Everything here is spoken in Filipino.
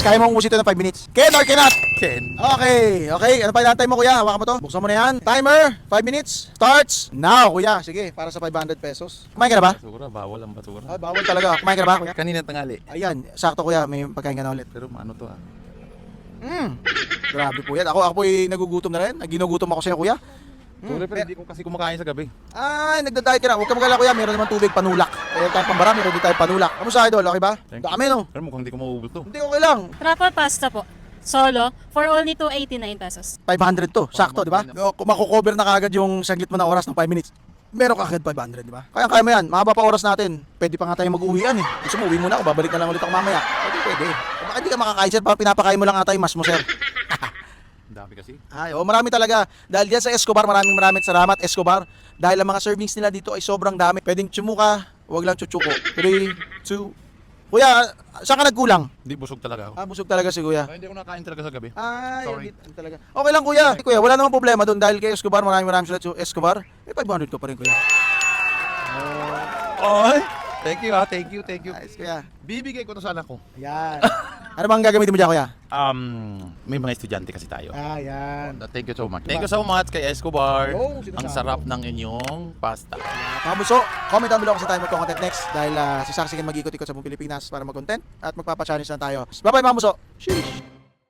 Kaya mo umusin ito ng 5 minutes. Ken or cannot? Ken. Okay. Ano pa inaantay mo, kuya? Hawakan mo to. Buksan mo na yan. Timer. 5 minutes. Starts now, kuya. Sige, para sa 500 pesos. Kumain ka na ba? Basura, bawal ang basura. Ah, bawal talaga. Kumain ka na ba, kuya? Kanina tangali. Ayan, sakto, kuya. May pagkain ka na ulit. Pero ano to ah? Grabe po yan. Ako po nagugutom na rin. Ginugutom ako sa'yo, kuya. Sorry, pero hindi ko kasi kumakain sa gabi. Ay, nagda-diet ka na. Huwag ka magala, kuya. Meron naman tubig, panulak. Meron tayong pambara, meron din tayong panulak. Kamusta, idol? Okay ba? Thank you. Dami, no? Pero mukhang hindi ko mauubos to. Hindi, okay lang. Truffle pasta po. Solo for only 289 pesos. 500 to. Sakto, di ba? Kung mako-cover na kagad yung saglit mo na oras ng 5 minutes. Meron ka agad 500, di ba? Kaya mo yan. Mahaba pa oras natin. Pwede pa nga tayo mag-uwian eh. Gusto mo, uwi muna ako. Babalik na lang ulit ako mamaya. Pwede. Bakit hindi ka makakain, sir? Parang pinapakain mo lang ata yung mas mo, sir. Ang dami kasi. Ay, marami talaga. Dahil diyan sa Escobar, maraming salamat, Escobar. Dahil ang mga servings nila dito ay sobrang dami. Pwedeng tsumuka, wag lang chuchuko. 3, 2. Kuya, saan ka nagkulang? Hindi busog talaga ako. Busog talaga si kuya. Ay, hindi ako nakain talaga sa gabi. Ay, Sorry. hindi talaga. Okay lang, kuya. Kuya, wala namang problema doon dahil kay Escobar, maraming salamat sa Escobar. May 500 ko pa rin, kuya. Oy! Thank you ah, thank you. Nice, kuya. Bibigay ko to sa anak ko. Ayan. Ano bang gagamitin mo dyan, kuya? May mga estudyante kasi tayo. Ayan. Thank you so much. Thank you so much kay Escobar. Oh, sinasabi. Ang sarap ng inyong pasta. Mga buso, comment down below kung saan tayo mag-content next dahil si Saksikan mag-ikot-ikot sa buong Pilipinas para mag-content at magpapa-challenge na tayo. Bye-bye mga buso. Sheesh.